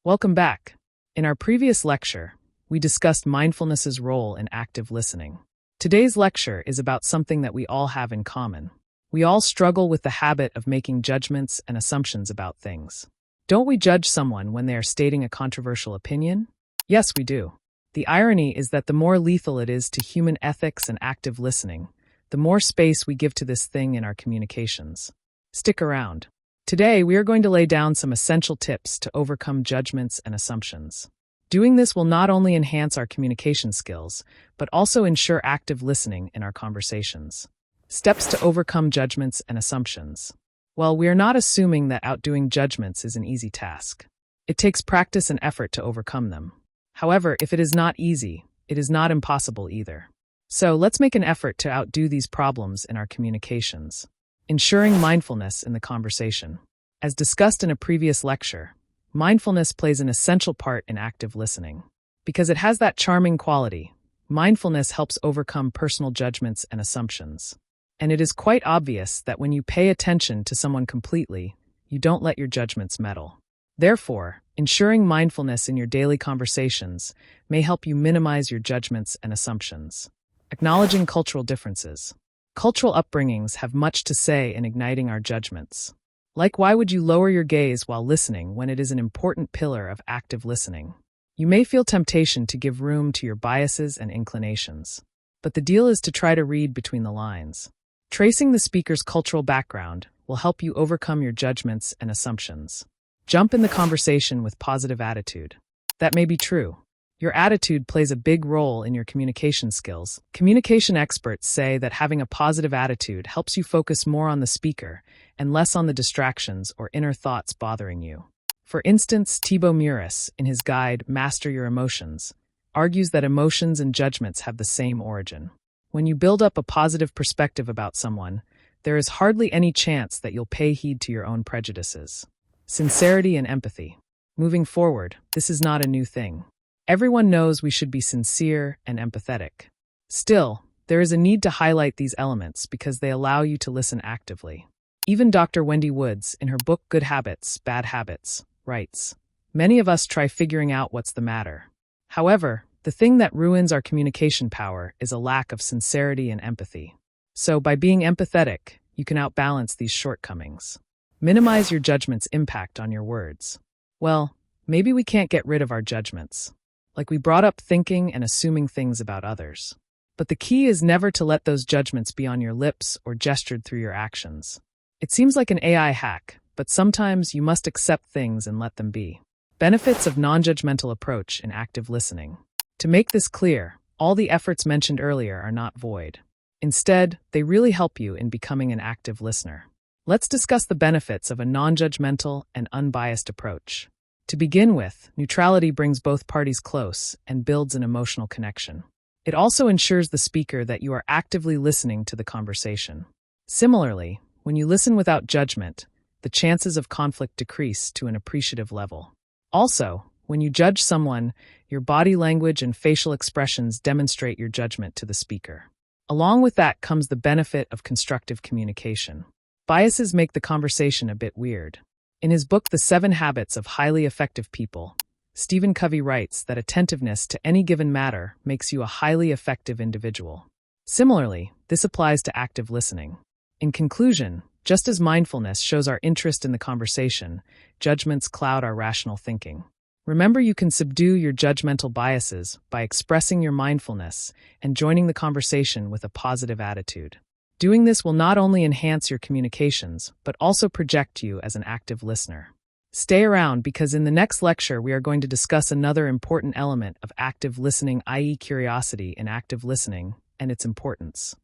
Welcome back. In our previous lecture, we discussed mindfulness's role in active listening. Today's lecture is about something that we all have in common. We all struggle with the habit of making judgments and assumptions about things. Don't we judge someone when they are stating a controversial opinion? Yes, we do. The irony is that the more lethal it is to human ethics and active listening, the more space we give to this thing in our communications. Stick around. Today, we are going to lay down some essential tips to overcome judgments and assumptions. Doing this will not only enhance our communication skills, but also ensure active listening in our conversations. Steps to overcome judgments and assumptions. Well, we are not assuming that outdoing judgments is an easy task. It takes practice and effort to overcome them. However, if it is not easy, it is not impossible either. So let's make an effort to outdo these problems in our communications. Ensuring mindfulness in the conversation. As discussed in a previous lecture, mindfulness plays an essential part in active listening. Because it has that charming quality, mindfulness helps overcome personal judgments and assumptions. And it is quite obvious that when you pay attention to someone completely, you don't let your judgments meddle. Therefore, ensuring mindfulness in your daily conversations may help you minimize your judgments and assumptions. Acknowledging cultural differences. Cultural upbringings have much to say in igniting our judgments. Like, why would you lower your gaze while listening when it is an important pillar of active listening? You may feel temptation to give room to your biases and inclinations. But the deal is to try to read between the lines. Tracing the speaker's cultural background will help you overcome your judgments and assumptions. Jump in the conversation with positive attitude. That may be true. Your attitude plays a big role in your communication skills. Communication experts say that having a positive attitude helps you focus more on the speaker and less on the distractions or inner thoughts bothering you. For instance, Thibaut Muris, in his guide Master Your Emotions, argues that emotions and judgments have the same origin. When you build up a positive perspective about someone, there is hardly any chance that you'll pay heed to your own prejudices. Sincerity and empathy. Moving forward, this is not a new thing. Everyone knows we should be sincere and empathetic. Still, there is a need to highlight these elements because they allow you to listen actively. Even Dr. Wendy Woods, in her book Good Habits, Bad Habits, writes, "Many of us try figuring out what's the matter. However, the thing that ruins our communication power is a lack of sincerity and empathy. So by being empathetic, you can outbalance these shortcomings. Minimize your judgment's impact on your words. Well, maybe we can't get rid of our judgments. Like we brought up thinking and assuming things about others. But the key is never to let those judgments be on your lips or gestured through your actions. It seems like an AI hack, but sometimes you must accept things and let them be." Benefits of non-judgmental approach in active listening. To make this clear, all the efforts mentioned earlier are not void. Instead, they really help you in becoming an active listener. Let's discuss the benefits of a non-judgmental and unbiased approach. To begin with, neutrality brings both parties close and builds an emotional connection. It also ensures the speaker that you are actively listening to the conversation. Similarly, when you listen without judgment, the chances of conflict decrease to an appreciative level. Also, when you judge someone, your body language and facial expressions demonstrate your judgment to the speaker. Along with that comes the benefit of constructive communication. Biases make the conversation a bit weird. In his book The 7 Habits of Highly Effective People, Stephen Covey writes that attentiveness to any given matter makes you a highly effective individual. Similarly, this applies to active listening. In conclusion, just as mindfulness shows our interest in the conversation, judgments cloud our rational thinking. Remember, you can subdue your judgmental biases by expressing your mindfulness and joining the conversation with a positive attitude. Doing this will not only enhance your communications, but also project you as an active listener. Stay around because in the next lecture we are going to discuss another important element of active listening, i.e. curiosity in active listening, and its importance.